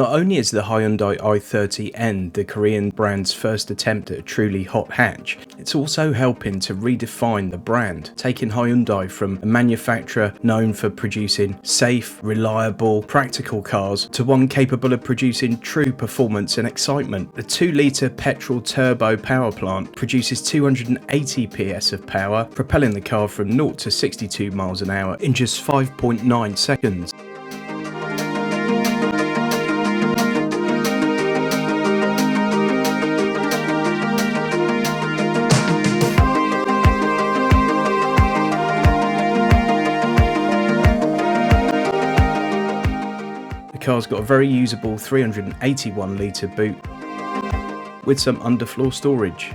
Not only is the Hyundai i30 N the Korean brand's first attempt at a truly hot hatch, it's also helping to redefine the brand, taking Hyundai from a manufacturer known for producing safe, reliable, practical cars to one capable of producing true performance and excitement. The 2-litre petrol turbo power plant produces 280 PS of power, propelling the car from 0 to 62 miles an hour in just 5.9 seconds. The car's got a very usable 381 litre boot with some underfloor storage.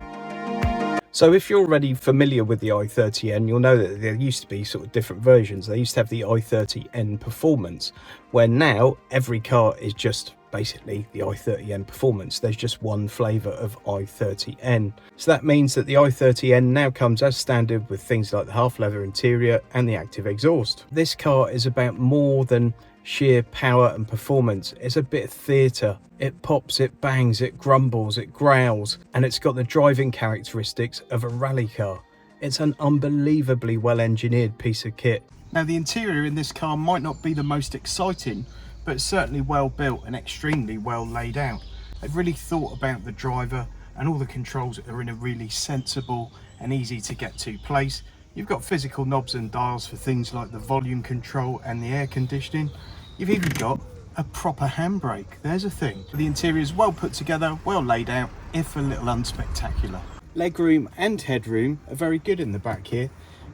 So if you're already familiar with the i30 N, you'll know that there used to be sort of different versions. They used to have the i30 N Performance, where now every car is just basically the i30 N Performance. There's just one flavour of i30 N. So that means that the i30 N now comes as standard with things like the half leather interior and the active exhaust. This car is about more than sheer power and performance. It's a bit of theatre. It pops, it bangs, it grumbles, it growls, and it's got the driving characteristics of a rally car. It's an unbelievably well engineered piece of kit. Now the interior in this car might not be the most exciting, but it's certainly well built and extremely well laid out. They've really thought about the driver, and all the controls are in a really sensible and easy to get to place. You've got physical knobs and dials for things like the volume control and the air conditioning. You've even got a proper handbrake. There's a thing. The interior is well put together, well laid out, if a little unspectacular. Legroom and headroom are very good in the back here.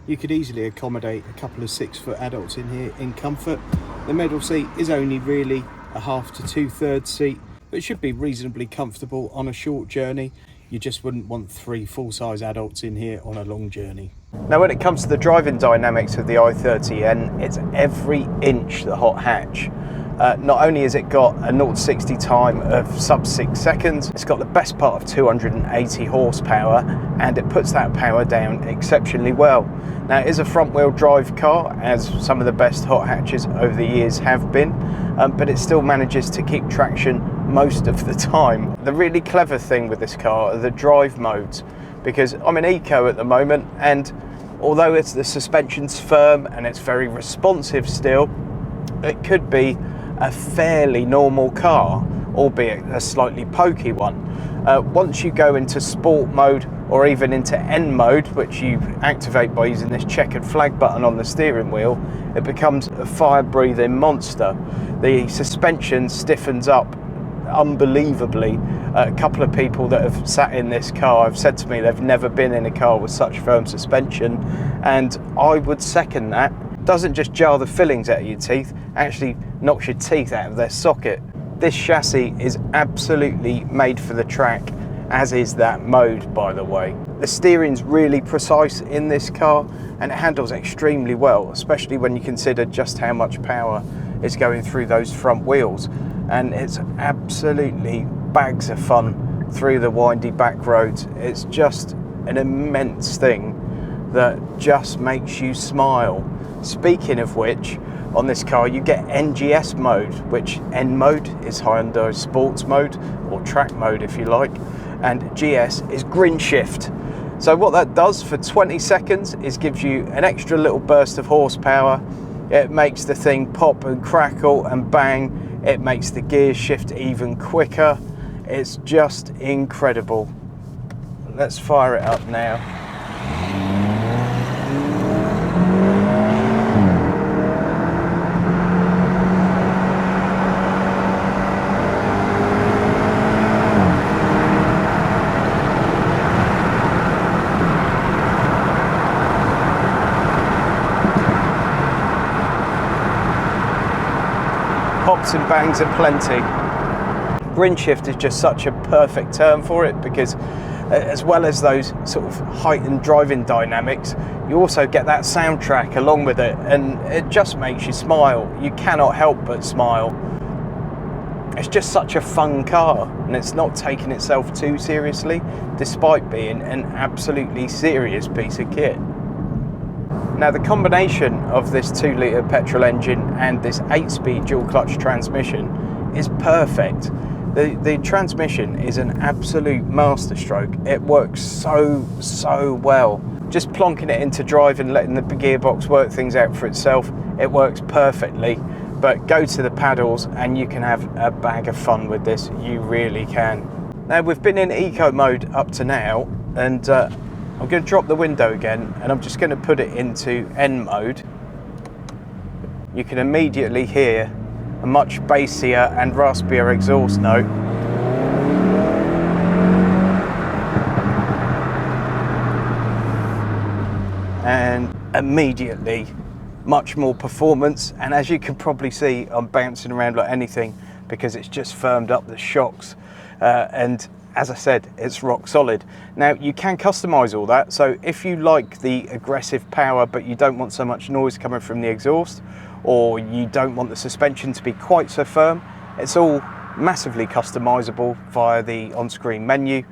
You could easily accommodate a couple of 6-foot adults in here in comfort. The middle seat is only really a half to 2/3 seat, but it should be reasonably comfortable on a short journey. You just wouldn't want 3 full-size adults in here on a long journey. Now when it comes to the driving dynamics of the i30 N, it's every inch the hot hatch. Not only has it got a 0 to 60 time of sub 6 seconds, it's got the best part of 280 horsepower, and it puts that power down exceptionally well. Now it is a front wheel drive car, as some of the best hot hatches over the years have been, but it still manages to keep traction most of the time. The really clever thing with this car are the drive modes, because I'm in eco at the moment, and although the suspension's firm and it's very responsive still, it could be a fairly normal car, albeit a slightly pokey one. Once you go into sport mode or even into N mode, which you activate by using this checkered flag button on the steering wheel, it becomes a fire-breathing monster. The suspension stiffens up unbelievably. A couple of people that have sat in this car have said to me they've never been in a car with such firm suspension, and I would second that. Doesn't just jar the fillings out of your teeth, actually knocks your teeth out of their socket. This chassis is absolutely made for the track, as is that mode, by the way. The steering's really precise in this car, and it handles extremely well, especially when you consider just how much power is going through those front wheels. And it's absolutely bags of fun through the windy back roads. It's just an immense thing that just makes you smile. Speaking of which, on this car you get NGS mode, which N mode is Hyundai Sports mode, or track mode if you like, and GS is grin shift. So what that does for 20 seconds is gives you an extra little burst of horsepower. It makes the thing pop and crackle and bang. It makes the gears shift even quicker. It's just incredible. Let's fire it up now. Pops and bangs are plenty. Grin shift is just such a perfect term for it, because as well as those sort of heightened driving dynamics, you also get that soundtrack along with it, and it just makes you smile. You cannot help but smile. It's just such a fun car, and it's not taking itself too seriously, despite being an absolutely serious piece of kit. Now the combination of this 2-litre petrol engine and this 8-speed dual clutch transmission is perfect. The transmission is an absolute masterstroke. It works so well. Just plonking it into drive and letting the gearbox work things out for itself, it works perfectly. But go to the paddles and you can have a bag of fun with this. You really can. Now, we've been in eco mode up to now, and I'm going to drop the window again, and I'm just going to put it into N mode. You can immediately hear a much bassier and raspier exhaust note. And immediately much more performance, and as you can probably see, I'm bouncing around like anything because it's just firmed up the shocks, and as I said, it's rock solid. Now, you can customize all that, so if you like the aggressive power but you don't want so much noise coming from the exhaust, or you don't want the suspension to be quite so firm, it's all massively customizable via the on-screen menu.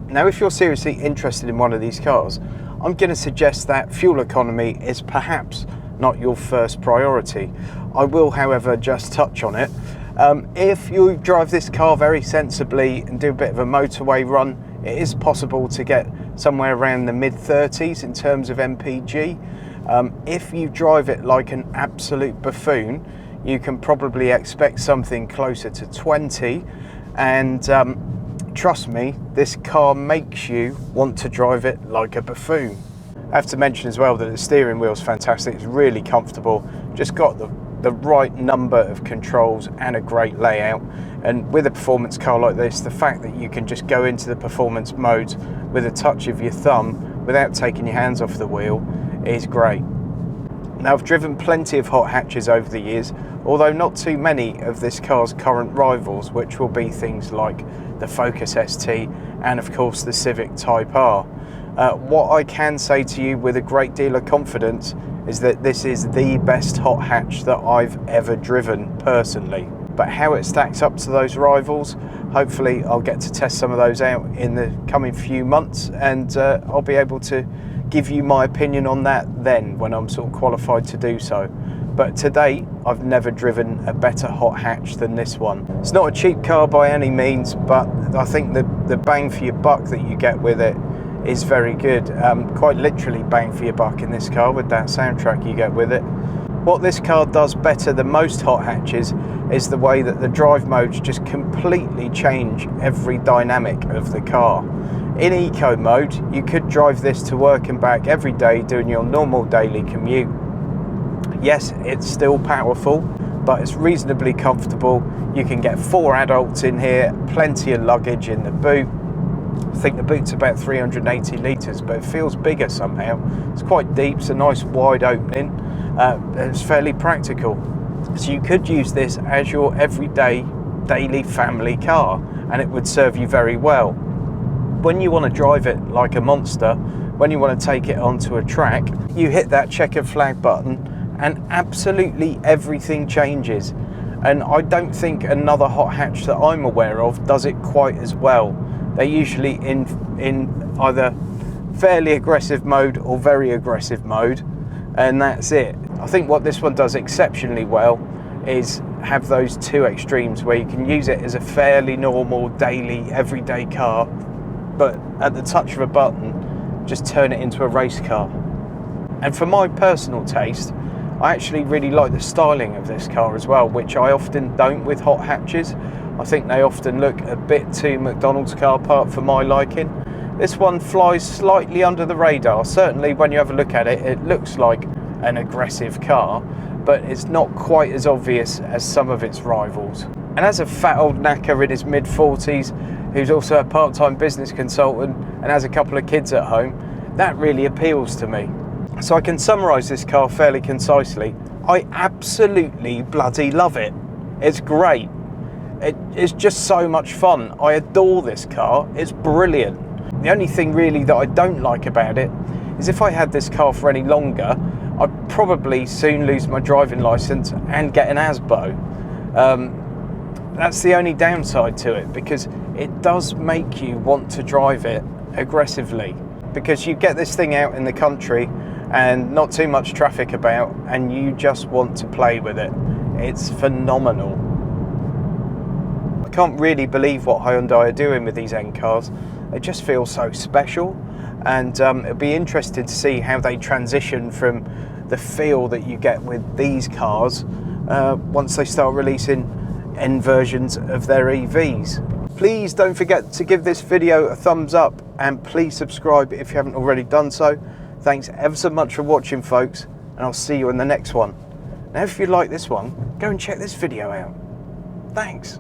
Now, if you're seriously interested in one of these cars, I'm going to suggest that fuel economy is perhaps not your first priority. I will, however, just touch on it. If you drive this car very sensibly and do a bit of a motorway run, it is possible to get somewhere around the mid-30s in terms of MPG. If you drive it like an absolute buffoon, you can probably expect something closer to 20, and trust me, this car makes you want to drive it like a buffoon. I have to mention as well that the steering wheel is fantastic. It's really comfortable, just got the right number of controls and a great layout. And with a performance car like this, the fact that you can just go into the performance modes with a touch of your thumb without taking your hands off the wheel is great. Now, I've driven plenty of hot hatches over the years, although not too many of this car's current rivals, which will be things like the Focus ST and of course the Civic Type R. What I can say to you with a great deal of confidence is that this is the best hot hatch that I've ever driven personally. But how it stacks up to those rivals, hopefully I'll get to test some of those out in the coming few months, and I'll be able to give you my opinion on that then when I'm sort of qualified to do so. But to date, I've never driven a better hot hatch than this one. It's not a cheap car by any means, but I think the bang for your buck that you get with it is very good. Quite literally bang for your buck in this car with that soundtrack you get with it. What this car does better than most hot hatches is the way that the drive modes just completely change every dynamic of the car. In eco mode, you could drive this to work and back every day doing your normal daily commute. Yes, it's still powerful, but it's reasonably comfortable. You can get 4 adults in here, plenty of luggage in the boot. I think the boot's about 380 litres, but it feels bigger somehow. It's quite deep, it's a nice wide opening. It's fairly practical. So you could use this as your everyday, daily family car, and it would serve you very well. When you want to drive it like a monster, when you want to take it onto a track, you hit that checkered flag button and absolutely everything changes. And I don't think another hot hatch that I'm aware of does it quite as well. They're usually in either fairly aggressive mode or very aggressive mode, and that's it. I think what this one does exceptionally well is have those two extremes where you can use it as a fairly normal, daily, everyday car, but at the touch of a button, just turn it into a race car. And for my personal taste, I actually really like the styling of this car as well, which I often don't with hot hatches. I think they often look a bit too McDonald's car park for my liking. This one flies slightly under the radar. Certainly when you have a look at it, it looks like an aggressive car, but it's not quite as obvious as some of its rivals. And as a fat old knacker in his mid-40s, who's also a part-time business consultant and has a couple of kids at home, that really appeals to me. So I can summarise this car fairly concisely. I absolutely bloody love it. It's great. It's just so much fun. I adore this car. It's brilliant. The only thing really that I don't like about it is if I had this car for any longer, I'd probably soon lose my driving licence and get an ASBO. That's the only downside to it, because it does make you want to drive it aggressively, because you get this thing out in the country and not too much traffic about, and you just want to play with it. It's phenomenal. I can't really believe what Hyundai are doing with these N cars. They just feel so special, and it'll be interesting to see how they transition from the feel that you get with these cars once they start releasing N versions of their EVs. Please don't forget to give this video a thumbs up, and please subscribe if you haven't already done so. Thanks ever so much for watching, folks, and I'll see you in the next one. Now, if you like this one, go and check this video out. Thanks.